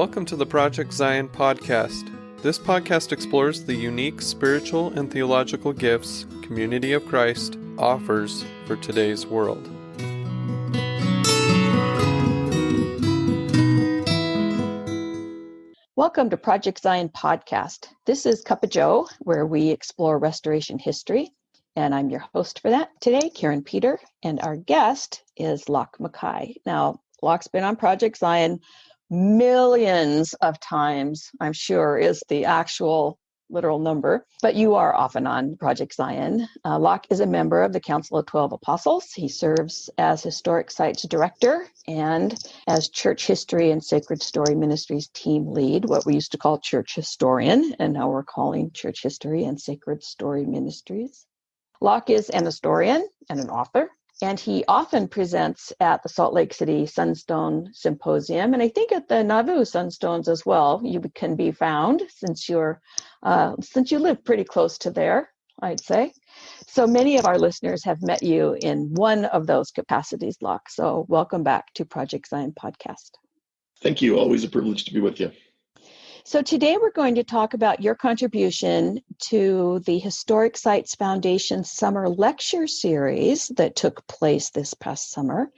Welcome to the Project Zion podcast. This podcast explores the unique spiritual and theological gifts Community of Christ offers for today's world. Welcome to Project Zion podcast. This is Cuppa Joe, where we explore restoration history, and I'm your host for that today, Karin Peter, and our guest is Lach Mackay. Now, Lach's been on Project Zion millions of times, I'm sure is the actual literal number, but you are often on Project Zion. Lach is a member of the Council of 12 Apostles. He serves as Historic Sites Director and as Church History and Sacred Story Ministries team lead, what we used to call Church Historian, and now we're calling Church History and Sacred Story Ministries. Lach is an historian and an author, and he often presents at the Salt Lake City Sunstone Symposium, and I think at the Nauvoo Sunstones as well. You can be found since you live pretty close to there, I'd say. So many of our listeners have met you in one of those capacities, Lach. So welcome back to Project Zion podcast. Thank you. Always a privilege to be with you. So today we're going to talk about your contribution to the Historic Sites Foundation Summer Lecture Series that took place this past summer.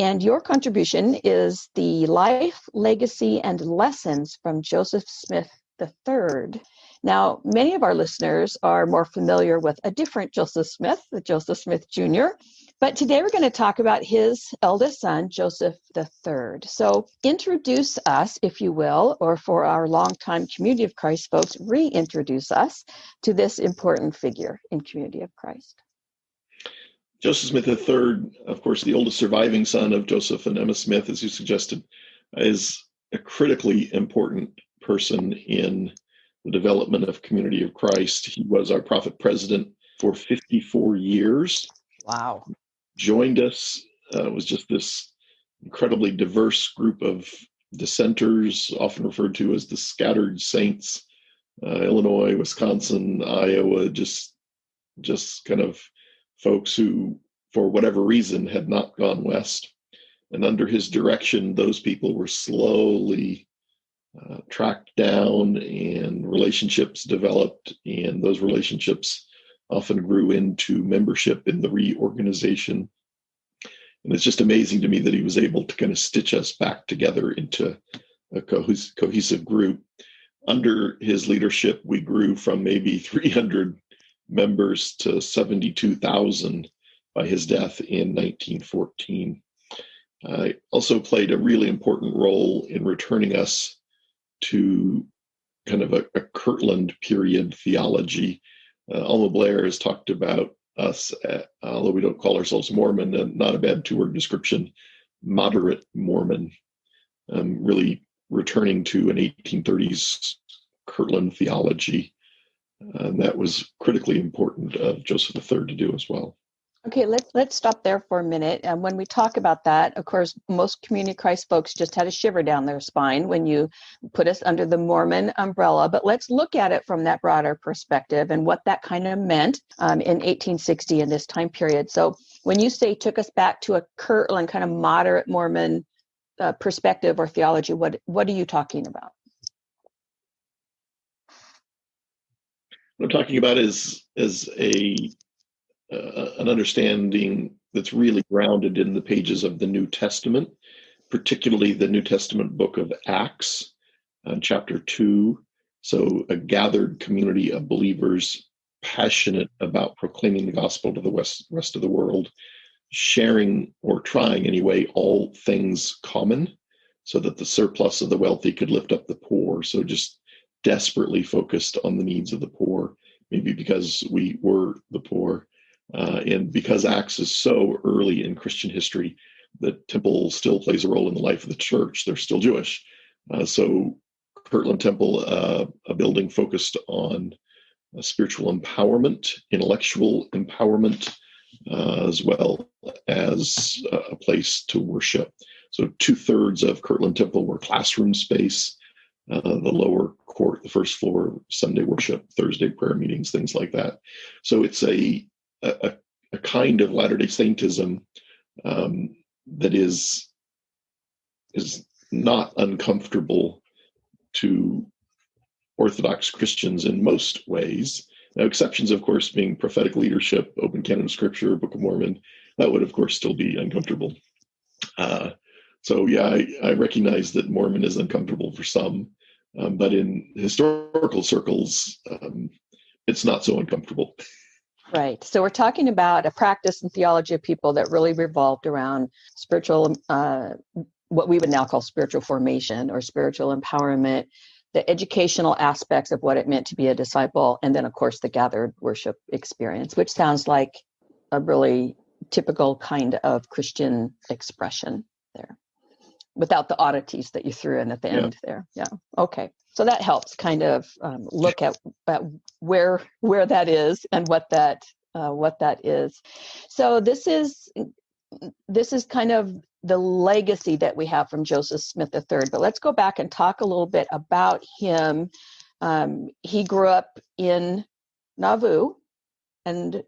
And your contribution is the Life, Legacy, and Lessons from Joseph Smith III. Now, many of our listeners are more familiar with a different Joseph Smith, the Joseph Smith Jr., but today we're going to talk about his eldest son, Joseph III. So introduce us, if you will, or for our longtime Community of Christ folks, reintroduce us to this important figure in Community of Christ. Joseph Smith III, of course, the oldest surviving son of Joseph and Emma Smith, as you suggested, is a critically important person in the development of Community of Christ. He was our prophet president for 54 years. Wow. Joined us, was just this incredibly diverse group of dissenters, often referred to as the scattered saints, Illinois, Wisconsin, Iowa, just kind of folks who, for whatever reason, had not gone west. And under his direction, those people were slowly tracked down and relationships developed, and those relationships often grew into membership in the reorganization. And it's just amazing to me that he was able to kind of stitch us back together into a cohesive group. Under his leadership, we grew from maybe 300 members to 72,000 by his death in 1914. Also played a really important role in returning us to kind of a Kirtland period theology. Alma Blair has talked about us, although we don't call ourselves Mormon, and not a bad two-word description, moderate Mormon, really returning to an 1830s Kirtland theology. That was critically important of Joseph III to do as well. Okay, let's stop there for a minute. And when we talk about that, of course, most Community of Christ folks just had a shiver down their spine when you put us under the Mormon umbrella. But let's look at it from that broader perspective and what that kind of meant in 1860 in this time period. So when you say took us back to a Kirtland kind of moderate Mormon perspective or theology, what are you talking about? What I'm talking about is an understanding that's really grounded in the pages of the New Testament, particularly the New Testament book of Acts, chapter 2. So a gathered community of believers passionate about proclaiming the gospel to the rest of the world, sharing, or trying anyway, all things common, so that the surplus of the wealthy could lift up the poor. So just desperately focused on the needs of the poor, maybe because we were the poor. And because Acts is so early in Christian history, the temple still plays a role in the life of the church. They're still Jewish. So Kirtland Temple, a building focused on spiritual empowerment, intellectual empowerment, as well as a place to worship. So 2/3 of Kirtland Temple were classroom space. The lower court, the first floor, Sunday worship, Thursday prayer meetings, things like that. So it's a kind of Latter-day Saintism that is not uncomfortable to Orthodox Christians in most ways. Now, exceptions, of course, being prophetic leadership, open canon of Scripture, Book of Mormon, that would, of course, still be uncomfortable. So, yeah, I recognize that Mormon is uncomfortable for some, but in historical circles, it's not so uncomfortable. Right. So we're talking about a practice and theology of people that really revolved around spiritual, what we would now call spiritual formation or spiritual empowerment, the educational aspects of what it meant to be a disciple, and then, of course, the gathered worship experience, which sounds like a really typical kind of Christian expression there, without the oddities that you threw in at the end there. Yeah. Okay. So that helps kind of look at where that is and what that is. So this is kind of the legacy that we have from Joseph Smith III. But let's go back and talk a little bit about him. He grew up in Nauvoo, and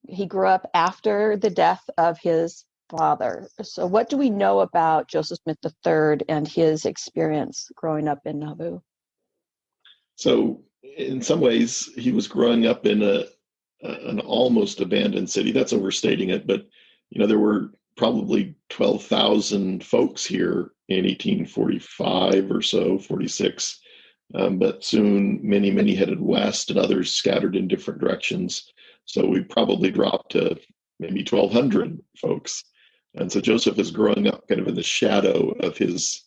he grew up after the death of his father. So what do we know about Joseph Smith III and his experience growing up in Nauvoo? So in some ways, he was growing up in an almost abandoned city. That's overstating it, but there were probably 12,000 folks here in 1845 or so, 46. But soon many headed west and others scattered in different directions. So we probably dropped to maybe 1,200 folks. And so Joseph is growing up kind of in the shadow of his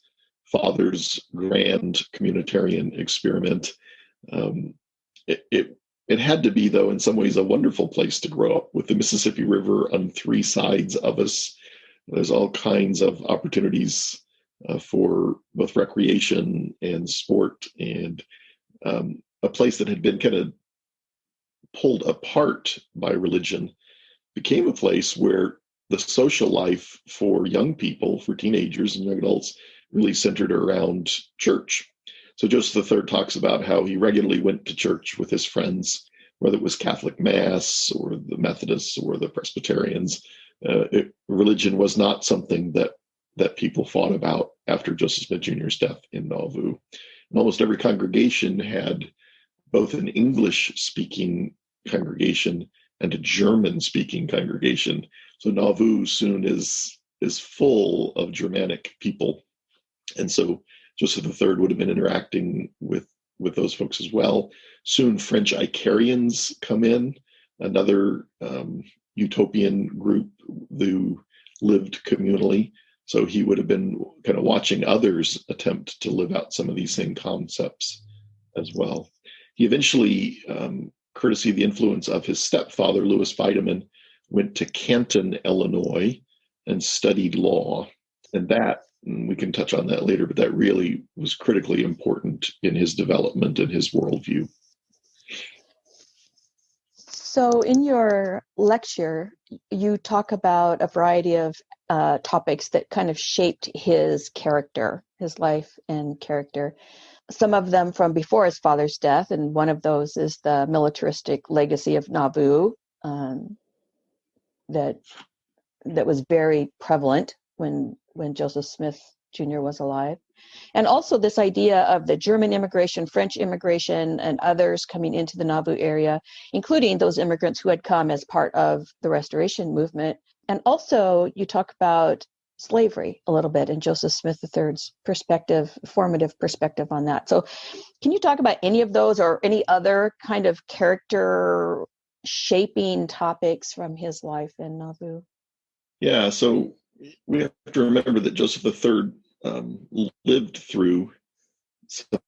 father's grand communitarian experiment. It had to be, though, in some ways, a wonderful place to grow up with the Mississippi River on three sides of us. There's all kinds of opportunities for both recreation and sport, and a place that had been kind of pulled apart by religion became a place where the social life for young people, for teenagers and young adults, really centered around church. So Joseph III talks about how he regularly went to church with his friends, whether it was Catholic Mass or the Methodists or the Presbyterians. Religion was not something that people fought about after Joseph Smith Jr.'s death in Nauvoo. And almost every congregation had both an English-speaking congregation and a German-speaking congregation. So Nauvoo soon is full of Germanic people. And so Joseph III would have been interacting with those folks as well. Soon French Icarians come in, another utopian group who lived communally. So he would have been kind of watching others attempt to live out some of these same concepts as well. He eventually, courtesy of the influence of his stepfather, Louis Weideman, went to Canton, Illinois, and studied law. And we can touch on that later, but that really was critically important in his development and his worldview. So in your lecture, you talk about a variety of topics that kind of shaped his character, his life and character. Some of them from before his father's death, and one of those is the militaristic legacy of Nauvoo that was very prevalent when Joseph Smith Jr. was alive. And also this idea of the German immigration, French immigration, and others coming into the Nauvoo area, including those immigrants who had come as part of the Restoration movement. And also you talk about slavery a little bit in Joseph Smith III's perspective, formative perspective on that. So can you talk about any of those or any other kind of character shaping topics from his life in Nauvoo? Yeah, so we have to remember that Joseph III lived through some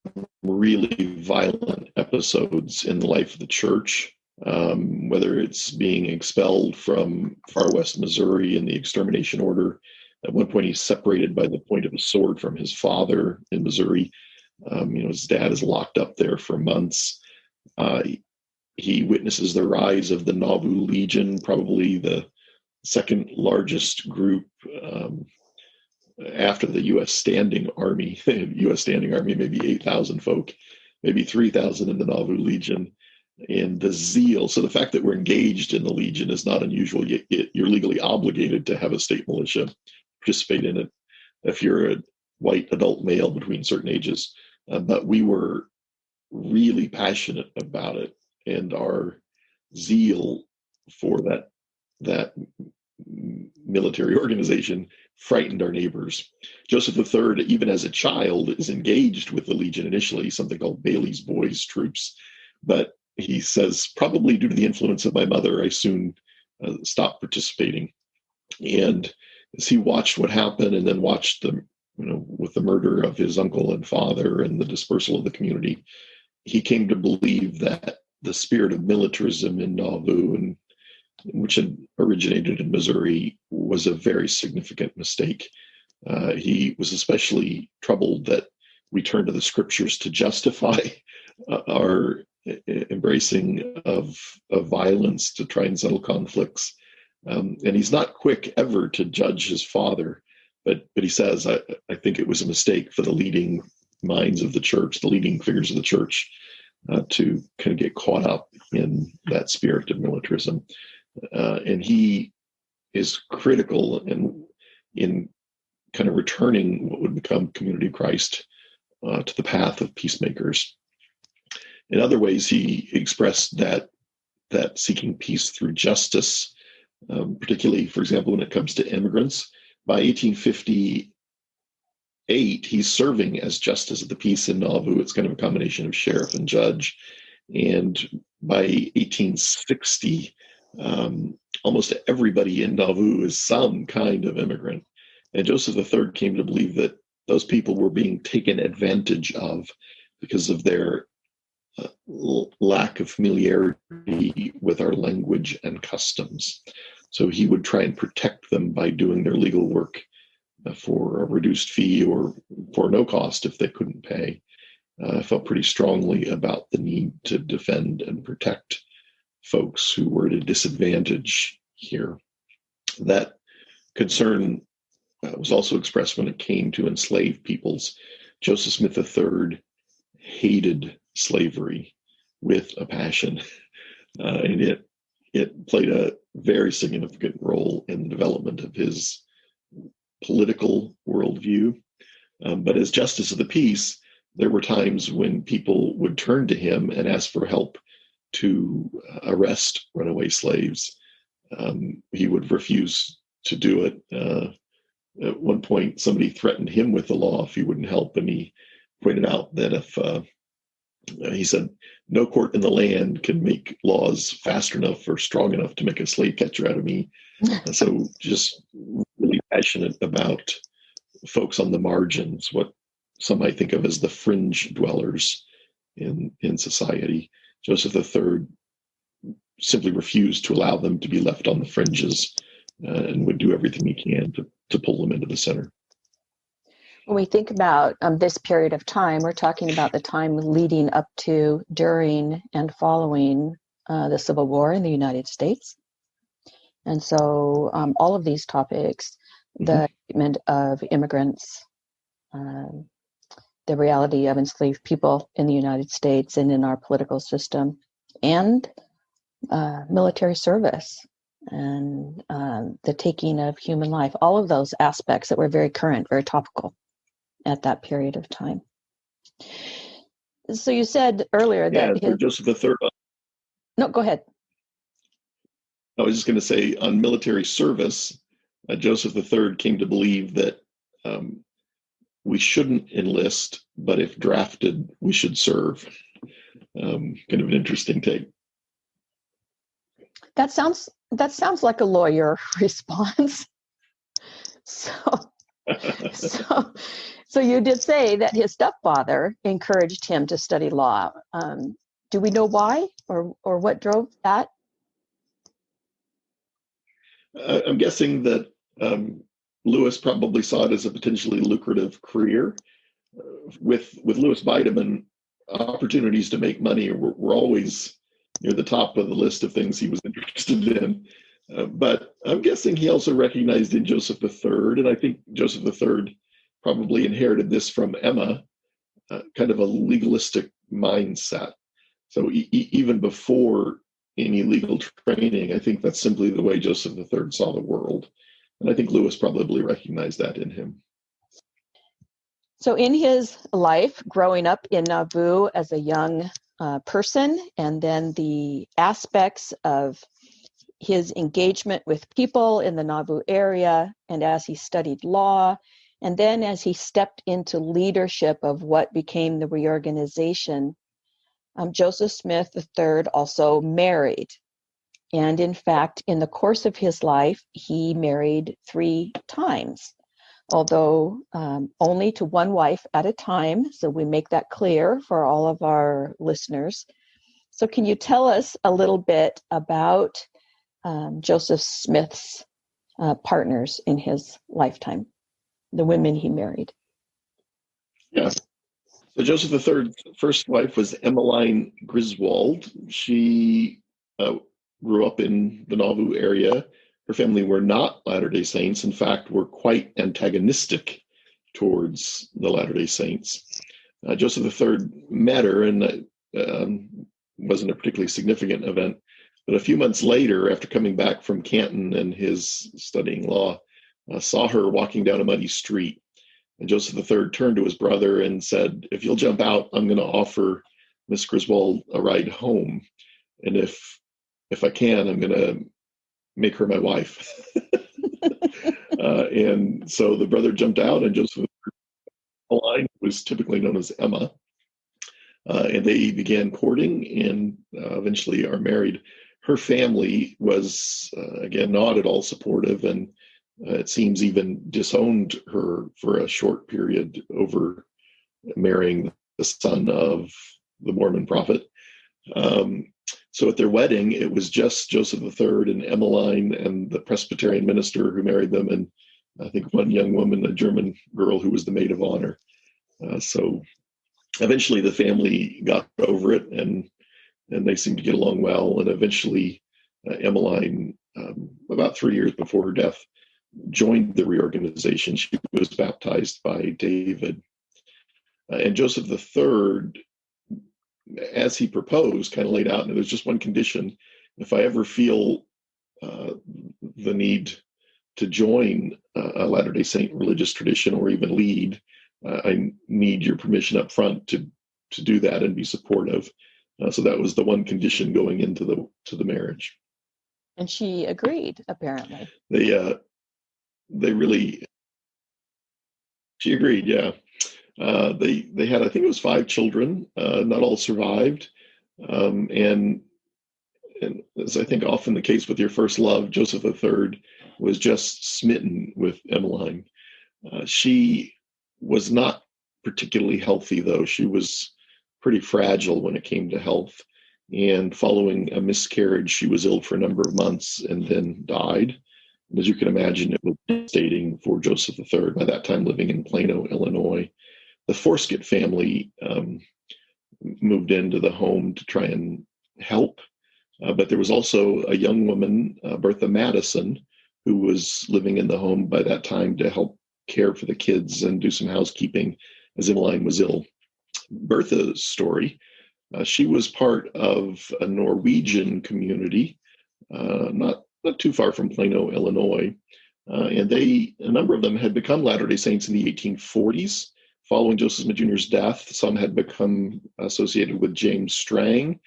really violent episodes in the life of the church, whether it's being expelled from far west Missouri in the extermination order. At one point, he's separated by the point of a sword from his father in Missouri. His dad is locked up there for months. He witnesses the rise of the Nauvoo Legion, probably the second largest group after the U.S. Standing Army. U.S. Standing Army, maybe 8,000 folk, maybe 3,000 in the Nauvoo Legion. And the zeal, so the fact that we're engaged in the Legion is not unusual. You're legally obligated to have a state militia, participate in it if you're a white adult male between certain ages. but we were really passionate about it, and our zeal for that military organization frightened our neighbors. Joseph III, even as a child, is engaged with the Legion initially, something called Bailey's Boys Troops. But he says, probably due to the influence of my mother, I soon stopped participating. And as he watched what happened, and then watched with the murder of his uncle and father and the dispersal of the community, he came to believe that the spirit of militarism in Nauvoo, and which had originated in Missouri, was a very significant mistake. He was especially troubled that we turned to the scriptures to justify our embracing of violence to try and settle conflicts. And he's not quick ever to judge his father, but he says, I think it was a mistake for the leading minds of the church, the leading figures of the church, to kind of get caught up in that spirit of militarism. And he is critical in kind of returning what would become Community of Christ to the path of peacemakers. In other ways, he expressed that seeking peace through justice, particularly, for example, when it comes to immigrants. By 1858, he's serving as justice of the peace in Nauvoo. It's kind of a combination of sheriff and judge. And by 1860, almost everybody in Nauvoo is some kind of immigrant. And Joseph III came to believe that those people were being taken advantage of because of their lack of familiarity with our language and customs. So he would try and protect them by doing their legal work for a reduced fee or for no cost if they couldn't pay. I felt pretty strongly about the need to defend and protect folks who were at a disadvantage here. That concern was also expressed when it came to enslaved peoples. Joseph Smith III hated slavery with a passion, and it played a very significant role in the development of his political worldview. But as Justice of the Peace, there were times when people would turn to him and ask for help to arrest runaway slaves. He would refuse to do it. At one point, somebody threatened him with the law if he wouldn't help, and he pointed out that if he said, no court in the land can make laws fast enough or strong enough to make a slave catcher out of me. So just really passionate about folks on the margins, what some might think of as the fringe dwellers in society. Joseph III simply refused to allow them to be left on the fringes, and would do everything he can to pull them into the center. When we think about this period of time, we're talking about the time leading up to, during, and following the Civil War in the United States. And so all of these topics, the treatment of immigrants, the reality of enslaved people in the United States and in our political system, and military service, and the taking of human life, all of those aspects that were very current, very topical at that period of time. So you said earlier that Joseph III. No, go ahead. I was just going to say, on military service, Joseph III came to believe that we shouldn't enlist, but if drafted, we should serve. Kind of an interesting take. That sounds like a lawyer response. So you did say that his stepfather encouraged him to study law. Do we know why or what drove that? I'm guessing that Lewis probably saw it as a potentially lucrative career. With Louis Weideman, opportunities to make money were always near the top of the list of things he was interested in. But I'm guessing he also recognized in Joseph III, and I think Joseph III probably inherited this from Emma, kind of a legalistic mindset. So even before any legal training, I think that's simply the way Joseph III saw the world. And I think Lewis probably recognized that in him. So in his life, growing up in Nauvoo as a young person, and then the aspects of his engagement with people in the Nauvoo area, and as he studied law, and then as he stepped into leadership of what became the reorganization, Joseph Smith III also married. And in fact, in the course of his life, he married 3 times, although only to one wife at a time. So we make that clear for all of our listeners. So can you tell us a little bit about Joseph Smith's partners in his lifetime, the women he married? Yeah. So Joseph III's first wife was Emmeline Griswold. She grew up in the Nauvoo area. Her family were not Latter-day Saints. In fact, were quite antagonistic towards the Latter-day Saints. Joseph III met her, and wasn't a particularly significant event. But a few months later, after coming back from Canton and his studying law, saw her walking down a muddy street. And Joseph III turned to his brother and said, "If you'll jump out, I'm going to offer Miss Griswold a ride home. And if I can, I'm going to make her my wife." And so the brother jumped out, and Joseph III was typically known as Emma. And they began courting and eventually are married. Her family was, again, not at all supportive, and it seems even disowned her for a short period over marrying the son of the Mormon prophet. So at their wedding, it was just Joseph III and Emmeline and the Presbyterian minister who married them, and I think one young woman, a German girl who was the maid of honor. So eventually the family got over it, and they seemed to get along well. And eventually Emmeline, about 3 years before her death, joined the reorganization. She was baptized by David. And Joseph III, as he proposed, kind of laid out, and there's just one condition: if I ever feel the need to join a Latter-day Saint religious tradition or even lead, I need your permission up front to do that and be supportive. So that was the one condition going into the marriage. And she agreed, apparently. She agreed, yeah. They had, I think it was 5 children. Not all survived. And as I think often the case with your first love, Joseph III was just smitten with Emmeline. She was not particularly healthy, though. She was pretty fragile when it came to health. And following a miscarriage, she was ill for a number of months and then died. And as you can imagine, it was devastating for Joseph III, by that time living in Plano, Illinois. The Forsket family moved into the home to try and help. But there was also a young woman, Bertha Madison, who was living in the home by that time to help care for the kids and do some housekeeping as Emmeline was ill. Bertha's story, she was part of a Norwegian community, not too far from Plano, Illinois. And a number of them had become Latter-day Saints in the 1840s. Following Joseph Smith Jr.'s death, some had become associated with James Strang,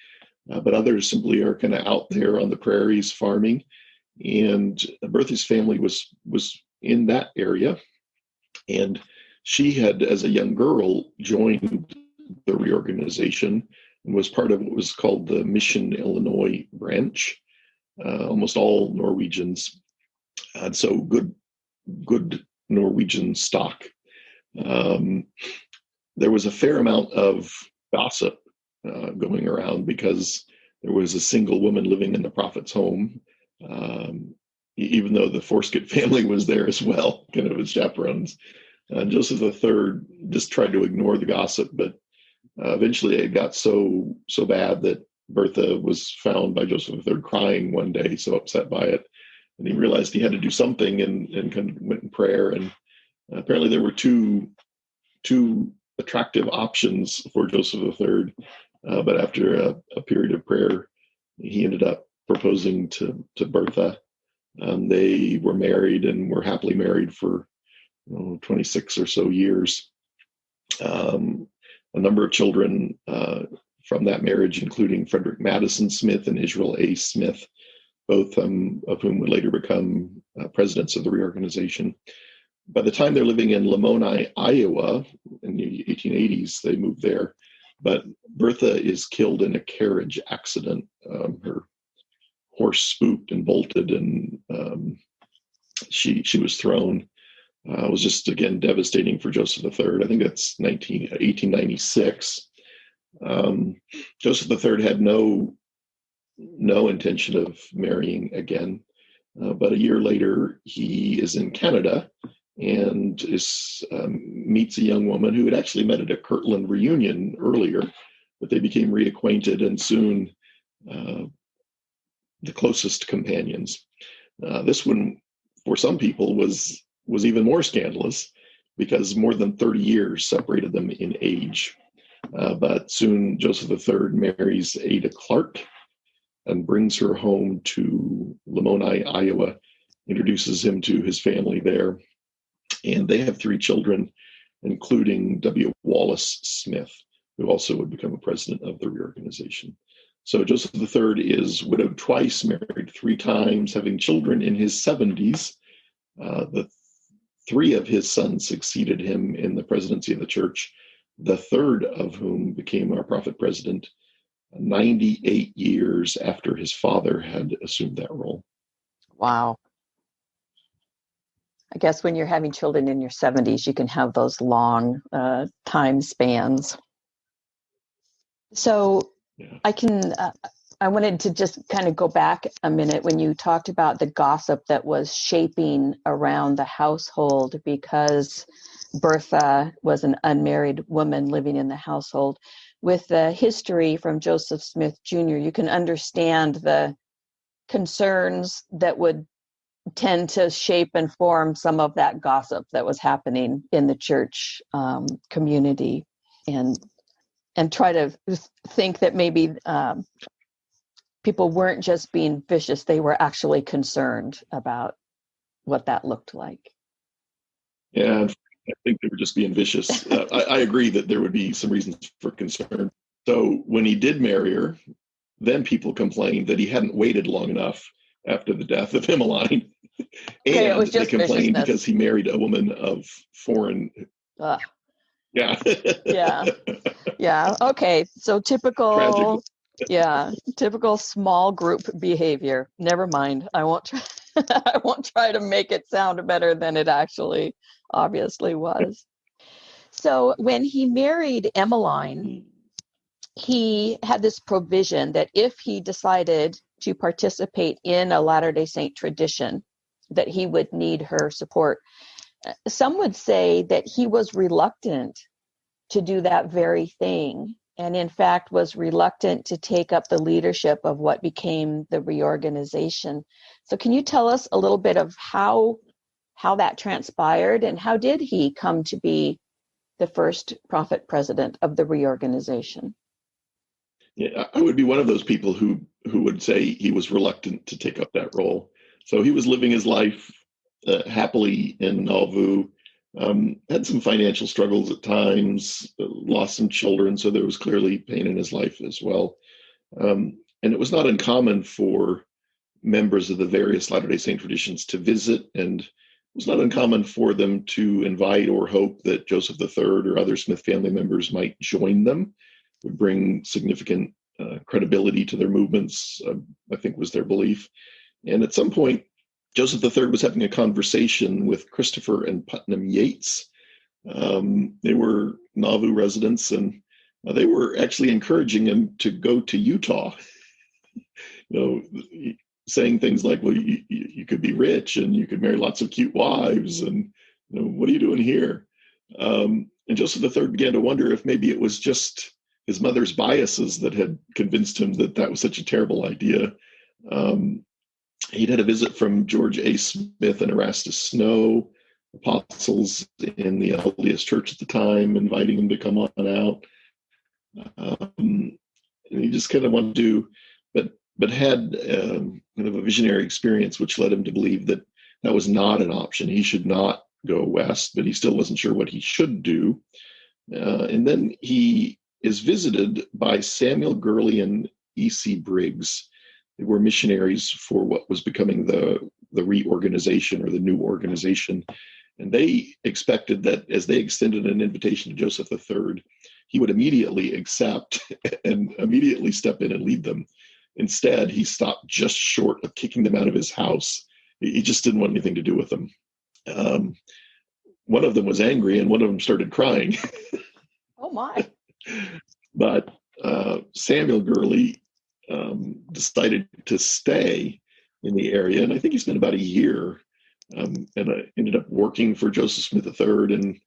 but others simply are kind of out there on the prairies farming. And Bertha's family was in that area. And she had, as a young girl, joined the reorganization and was part of what was called the Mission Illinois branch. Almost all Norwegians, and so good Norwegian stock. There was a fair amount of gossip going around because there was a single woman living in the prophet's home, even though the Forsket family was there as well, kind of as chaperones. Joseph III just tried to ignore the gossip, but eventually it got so bad that Bertha was found by Joseph III crying one day, so upset by it. And he realized he had to do something and kind of went in prayer. And apparently there were two attractive options for Joseph III. But after a period of prayer, he ended up proposing to Bertha. They were married and were happily married for 26 or so years. A number of children from that marriage, including Frederick Madison Smith and Israel A. Smith, both of whom would later become presidents of the reorganization. By the time they're living in Limoni, Iowa, in the 1880s, they moved there. But Bertha is killed in a carriage accident. Her horse spooked and bolted, and she was thrown. It was just, again, devastating for Joseph III. I think that's 1896. Joseph III had no intention of marrying again. But a year later, he is in Canada and meets a young woman who had actually met at a Kirtland reunion earlier, but they became reacquainted and soon the closest companions. This one, for some people, was even more scandalous because more than 30 years separated them in age. But soon Joseph III marries Ada Clark and brings her home to Limoni, Iowa, introduces him to his family there. And they have 3 children, including W. Wallace Smith, who also would become a president of the reorganization. So Joseph III is widowed twice, married 3 times, having children in his 70s. The 3 of his sons succeeded him in the presidency of the church, the 3rd of whom became our prophet president 98 years after his father had assumed that role. Wow. I guess when you're having children in your 70s, you can have those long time spans. So yeah. I wanted to just kind of go back a minute when you talked about the gossip that was shaping around the household because Bertha was an unmarried woman living in the household. With the history from Joseph Smith Jr., you can understand the concerns that would tend to shape and form some of that gossip that was happening in the church community, and try to think that maybe people weren't just being vicious, they were actually concerned about what that looked like. Yeah, I think they were just being vicious. I agree that there would be some reasons for concern. So when he did marry her, then people complained that he hadn't waited long enough after the death of Emmeline. Okay, and they complained because he married a woman of foreign. Yeah. Yeah. Okay. So typical. Yeah. Typical small group behavior. Never mind. I won't try. I won't try to make it sound better than it actually obviously was. So when he married Emmeline, he had this provision that if he decided to participate in a Latter-day Saint tradition, that he would need her support. Some would say that he was reluctant to do that very thing, and in fact was reluctant to take up the leadership of what became the reorganization. So can you tell us a little bit of how that transpired, and how did he come to be the first prophet president of the reorganization? Yeah, I would be one of those people who would say he was reluctant to take up that role. So he was living his life happily in Nauvoo, had some financial struggles at times, lost some children, so there was clearly pain in his life as well. And it was not uncommon for members of the various Latter-day Saint traditions to visit, and it was not uncommon for them to invite or hope that Joseph III or other Smith family members might join them. Would bring significant credibility to their movements, I think was their belief. And at some point, Joseph III was having a conversation with Christopher and Putnam Yates. They were Nauvoo residents, and they were actually encouraging him to go to Utah. Saying things like, well, you could be rich and you could marry lots of cute wives, and what are you doing here? And Joseph III began to wonder if maybe it was just his mother's biases that had convinced him that that was such a terrible idea. He'd had a visit from George A. Smith and Erastus Snow, apostles in the LDS Church at the time, inviting him to come on out. And he just kind of wanted to, but had kind of a visionary experience, which led him to believe that that was not an option. He should not go west, but he still wasn't sure what he should do. And then he is visited by Samuel Gurley and E.C. Briggs. They were missionaries for what was becoming the reorganization or the new organization. And they expected that as they extended an invitation to Joseph III, he would immediately accept and immediately step in and lead them. Instead, he stopped just short of kicking them out of his house. He just didn't want anything to do with them. One of them was angry and one of them started crying. Oh, my. But Samuel Gurley decided to stay in the area. And I think he spent about a year and ended up working for Joseph Smith III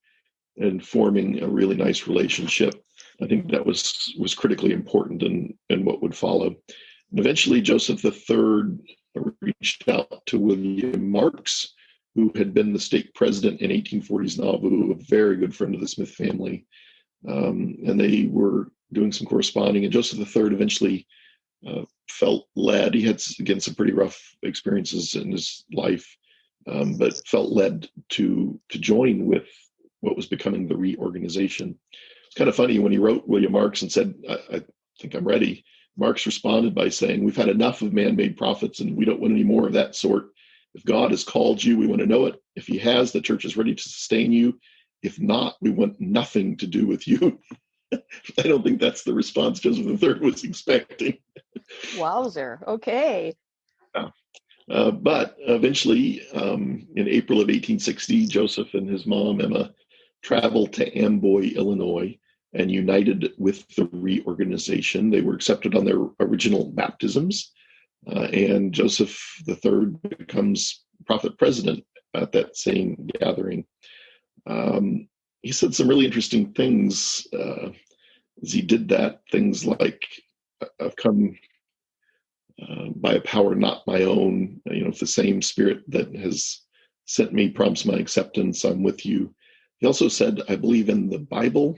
and forming a really nice relationship. I think that was critically important in what would follow. And eventually, Joseph III reached out to William Marks, who had been the stake president in 1840s Nauvoo, a very good friend of the Smith family. And they were doing some corresponding, and Joseph III eventually felt led. He had, again, some pretty rough experiences in his life, but felt led to join with what was becoming the reorganization. It's kind of funny when he wrote William Marks and said, I think I'm ready. Marks responded by saying, we've had enough of man-made prophets and we don't want any more of that sort. If God has called you, we want to know it. If he has, the church is ready to sustain you. If not, we want nothing to do with you. I don't think that's the response Joseph III was expecting. Wowzer. Okay. But eventually, in April of 1860, Joseph and his mom, Emma, traveled to Amboy, Illinois, and united with the reorganization. They were accepted on their original baptisms, and Joseph III becomes prophet president at that same gathering. He said some really interesting things as he did that. Things like, I've come by a power not my own. If the same spirit that has sent me prompts my acceptance, I'm with you. He also said, I believe in the Bible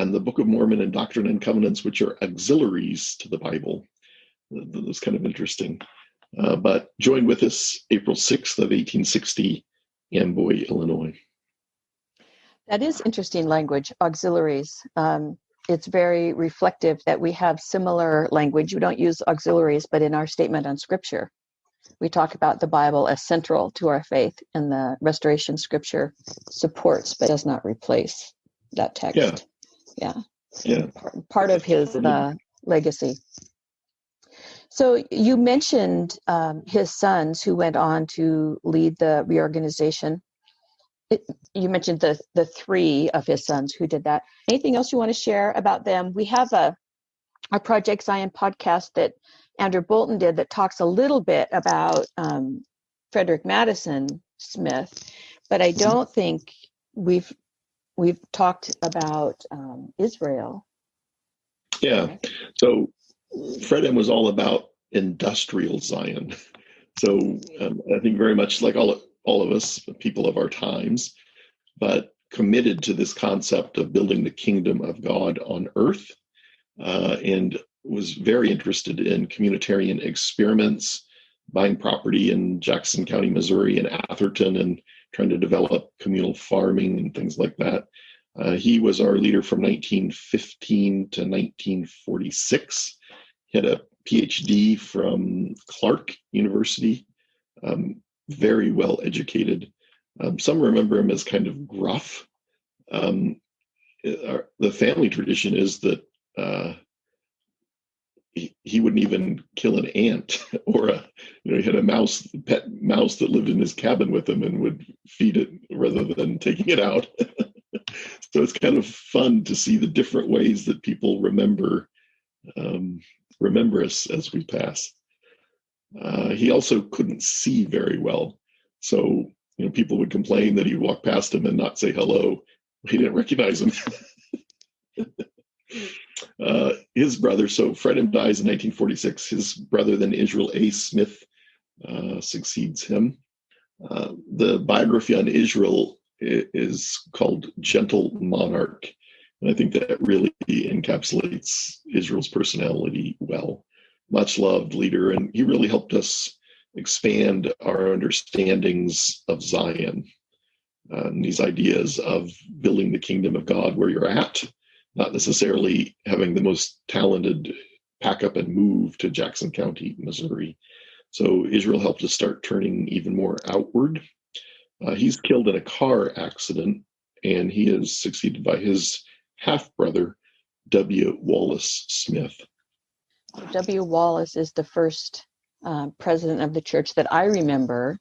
and the Book of Mormon and Doctrine and Covenants, which are auxiliaries to the Bible. That was kind of interesting. But joined with us April 6th of 1860, Amboy, Illinois. That is interesting language, auxiliaries. It's very reflective that we have similar language. We don't use auxiliaries, but in our statement on Scripture, we talk about the Bible as central to our faith, and the Restoration Scripture supports but does not replace that text. Yeah. Part of his legacy. So you mentioned his sons who went on to lead the reorganization. You mentioned the three of his sons who did that. Anything else you want to share about them? We have a Project Zion podcast that Andrew Bolton did that talks a little bit about Frederick Madison Smith, but I don't think we've talked about Israel. Yeah. So Fred M was all about industrial Zion. So I think very much like all of us, people of our times, but committed to this concept of building the kingdom of God on earth, and was very interested in communitarian experiments, buying property in Jackson County, Missouri, and Atherton, and trying to develop communal farming and things like that. He was our leader from 1915 to 1946. He had a PhD from Clark University, very well educated. Some remember him as kind of gruff. The family tradition is that he wouldn't even kill an ant, or he had a pet mouse that lived in his cabin with him and would feed it rather than taking it out. So it's kind of fun to see the different ways that people remember us as we pass. He also couldn't see very well, so people would complain that he'd walk past him and not say hello. He didn't recognize him. His brother, so Fred M dies in 1946. His brother, then Israel A. Smith, succeeds him. The biography on Israel is called Gentle Monarch, and I think that really encapsulates Israel's personality well. Much loved leader, and he really helped us expand our understandings of Zion. these ideas of building the kingdom of God where you're at, not necessarily having the most talented pack up and move to Jackson County, Missouri. So Israel helped us start turning even more outward. He's killed in a car accident, and he is succeeded by his half-brother, W. Wallace Smith. W. Wallace is the first president of the church that I remember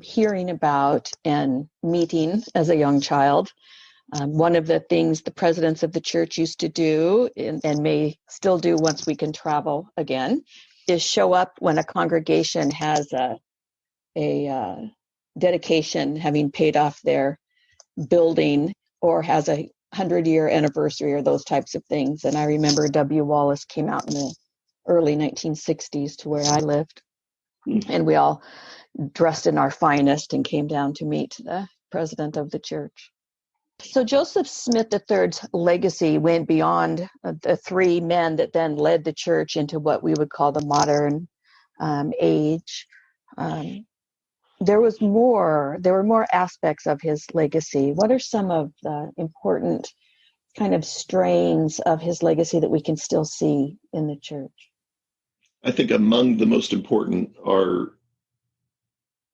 hearing about and meeting as a young child. One of the things the presidents of the church used to do, and may still do once we can travel again, is show up when a congregation has a dedication, having paid off their building, or has a 100-year anniversary, or those types of things. And I remember W. Wallace came out in the early 1960s to where I lived, and we all dressed in our finest and came down to meet the president of the church. So Joseph Smith III's legacy went beyond the three men that then led the church into what we would call the modern age. There were more aspects of his legacy. What are some of the important kind of strains of his legacy that we can still see in the church? I think among the most important are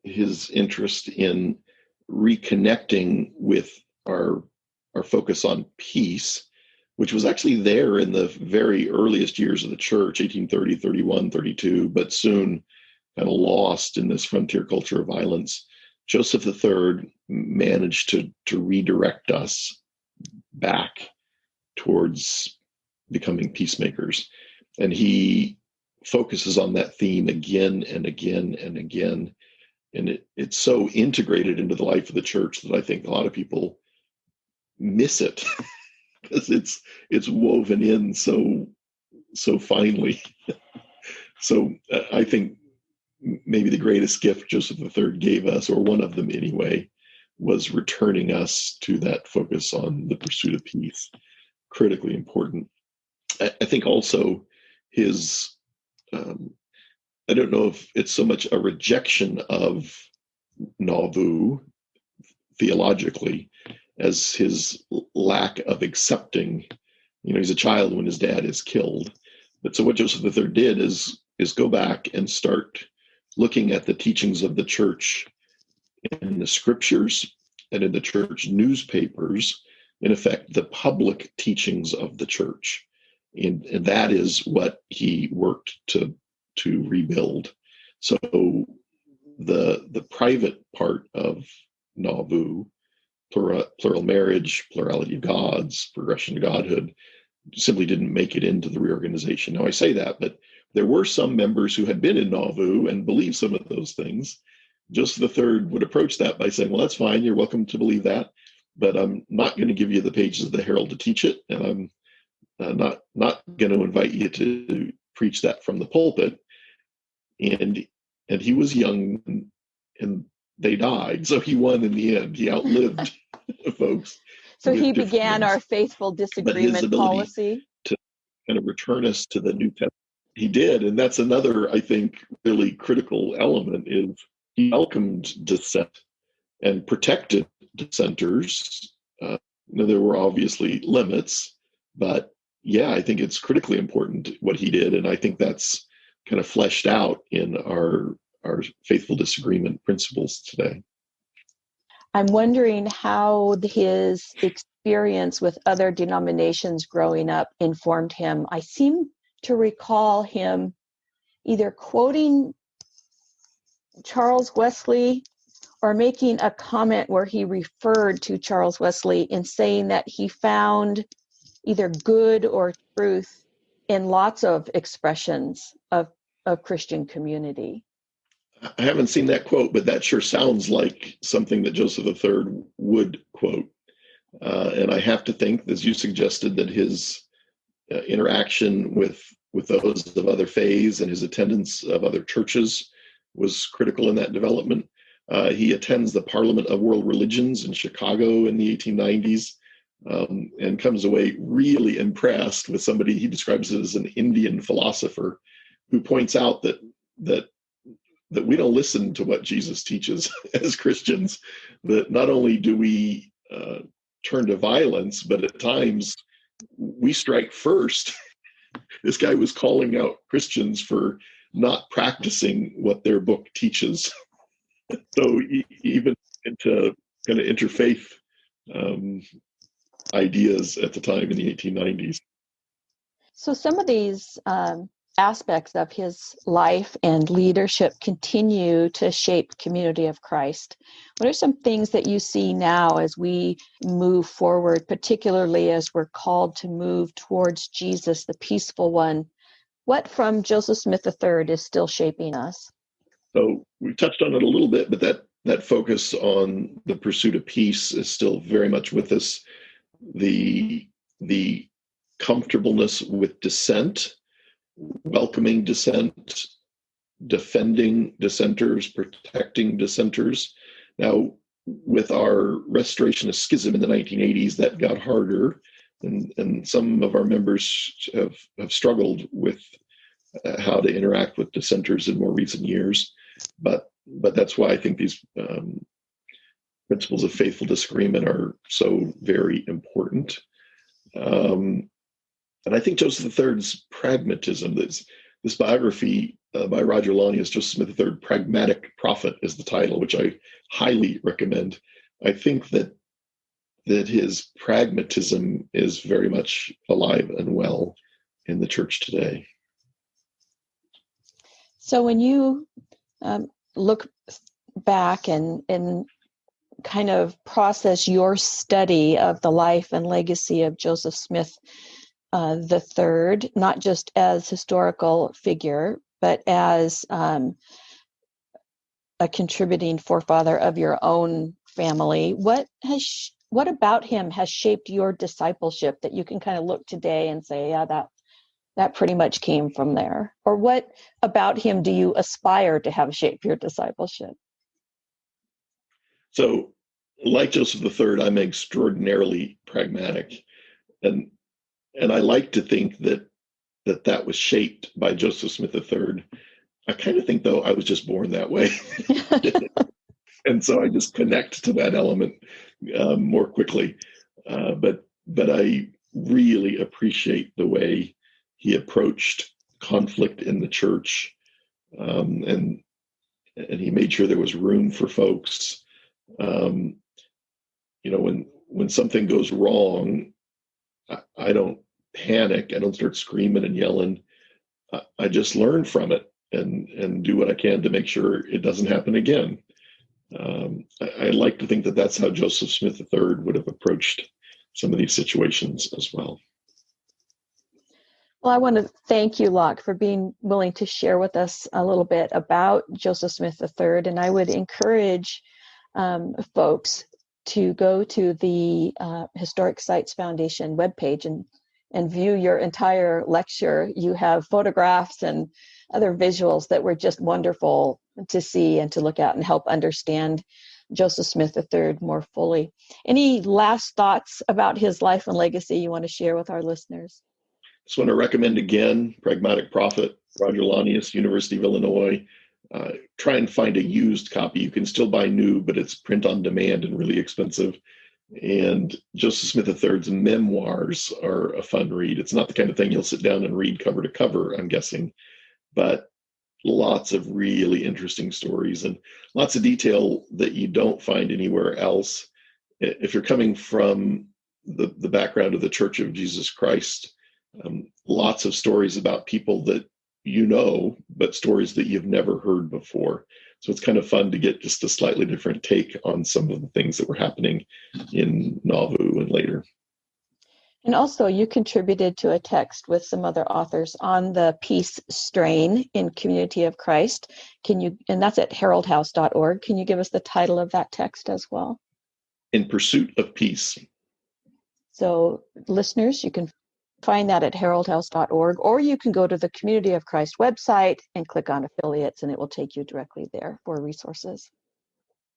his interest in reconnecting with our focus on peace, which was actually there in the very earliest years of the church, 1830, 31, 32, but soon kind of lost in this frontier culture of violence. Joseph III managed to redirect us back towards becoming peacemakers. And he focuses on that theme again and again and again. And it's so integrated into the life of the church that I think a lot of people miss it because it's woven in so finely. So I think maybe the greatest gift Joseph III gave us, or one of them anyway, was returning us to that focus on the pursuit of peace. Critically important. I think also his, I don't know if it's so much a rejection of Nauvoo theologically as his lack of accepting. He's a child when his dad is killed. But so what Joseph III did is go back and start looking at the teachings of the church in the scriptures and in the church newspapers, in effect, the public teachings of the church. And that is what he worked to rebuild. So the private part of Nauvoo, plural marriage, plurality of gods, progression to godhood, simply didn't make it into the reorganization. Now I say that, but there were some members who had been in Nauvoo and believed some of those things. Joseph III would approach that by saying, well, that's fine, you're welcome to believe that, but I'm not going to give you the pages of the Herald to teach it, and I'm not going to invite you to preach that from the pulpit. And he was young, and they died, so he won in the end. He outlived folks. So he began our faithful disagreement policy to kind of return us to the New Testament. He did, and that's another, I think, really critical element, is he welcomed dissent and protected dissenters. There were obviously limits, but yeah, I think it's critically important what he did, and I think that's kind of fleshed out in our faithful disagreement principles today. I'm wondering how his experience with other denominations growing up informed him. I seem to recall him either quoting Charles Wesley or making a comment where he referred to Charles Wesley in saying that he found either good or truth in lots of expressions of Christian community. I haven't seen that quote, but that sure sounds like something that Joseph III would quote. And I have to think, as you suggested, that his interaction with those of other faiths and his attendance of other churches was critical in that development. He attends the Parliament of World Religions in Chicago in the 1890s and comes away really impressed with somebody he describes as an Indian philosopher who points out that that we don't listen to what Jesus teaches as Christians, that not only do we turn to violence, but at times we strike first. This guy was calling out Christians for not practicing what their book teaches. So even into kind of interfaith ideas at the time in the 1890s. So some of these aspects of his life and leadership continue to shape Community of Christ. What are some things that you see now as we move forward, particularly as we're called to move towards Jesus, the peaceful one? What from Joseph Smith III is still shaping us? So we touched on it a little bit, but that focus on the pursuit of peace is still very much with us. The comfortableness with dissent, welcoming dissent, defending dissenters, protecting dissenters. Now, with our restoration of schism in the 1980s, that got harder, and some of our members have struggled with how to interact with dissenters in more recent years. But that's why I think these principles of faithful disagreement are so very important. And I think Joseph III's pragmatism, this biography by Roger Lanius, Joseph Smith III, Pragmatic Prophet is the title, which I highly recommend. I think that his pragmatism is very much alive and well in the church today. So when you look back and kind of process your study of the life and legacy of Joseph Smith the Third, not just as historical figure, but as a contributing forefather of your own family, what about him has shaped your discipleship that you can kind of look today and say, yeah, that pretty much came from there? Or what about him do you aspire to have shaped your discipleship? So, like Joseph III, I'm extraordinarily pragmatic, and I like to think that was shaped by Joseph Smith III. I kind of think, though, I was just born that way. And so I just connect to that element more quickly. But I really appreciate the way he approached conflict in the church. And he made sure there was room for folks. When something goes wrong, I don't panic. I don't start screaming and yelling. I just learn from it and do what I can to make sure it doesn't happen again. I like to think that that's how Joseph Smith III would have approached some of these situations as well. Well, I want to thank you, Lach, for being willing to share with us a little bit about Joseph Smith III. And I would encourage folks to go to the Historic Sites Foundation webpage and view your entire lecture. You have photographs and other visuals that were just wonderful to see and to look at and help understand Joseph Smith III more fully. Any last thoughts about his life and legacy you want to share with our listeners? Just want to recommend again, Pragmatic Prophet, Roger Lanius, University of Illinois. Try and find a used copy. You can still buy new, but it's print on demand and really expensive. And Joseph Smith III's memoirs are a fun read. It's not the kind of thing you'll sit down and read cover to cover, I'm guessing, but lots of really interesting stories and lots of detail that you don't find anywhere else. If you're coming from the background of the Church of Jesus Christ, lots of stories about people that you know, but stories that you've never heard before. So it's kind of fun to get just a slightly different take on some of the things that were happening in Nauvoo and later. And also you contributed to a text with some other authors on the peace strain in Community of Christ. And that's at heraldhouse.org. Can you give us the title of that text as well? In Pursuit of Peace. So listeners, you can find that at heraldhouse.org, or you can go to the Community of Christ website and click on affiliates, and it will take you directly there for resources.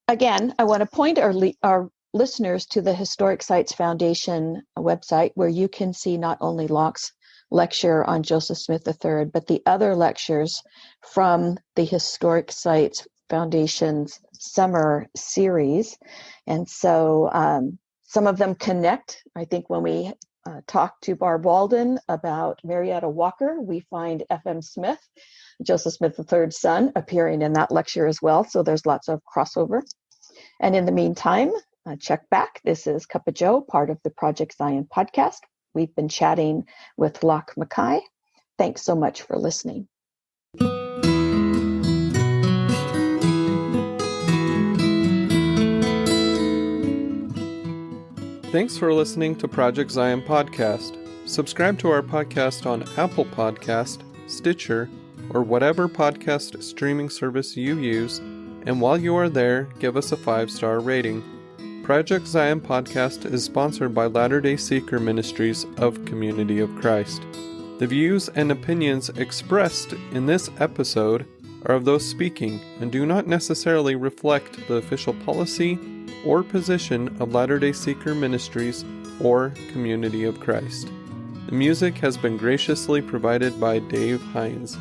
Again, I want to point our listeners to the Historic Sites Foundation website, where you can see not only Lach's lecture on Joseph Smith III, but the other lectures from the Historic Sites Foundation's summer series. And so some of them connect. I think when we talk to Barb Walden about Marietta Walker, we find F.M. Smith, Joseph Smith III's son, appearing in that lecture as well. So there's lots of crossover. And in the meantime, check back. This is Cuppa Joe, part of the Project Zion podcast. We've been chatting with Lach Mackay. Thanks so much for listening. Thanks for listening to Project Zion Podcast. Subscribe to our podcast on Apple Podcast, Stitcher, or whatever podcast streaming service you use, and while you are there, give us a 5-star rating. Project Zion Podcast is sponsored by Latter-day Seeker Ministries of Community of Christ. The views and opinions expressed in this episode are of those speaking and do not necessarily reflect the official policy or position of Latter-day Seeker Ministries or Community of Christ. The music has been graciously provided by Dave Hines.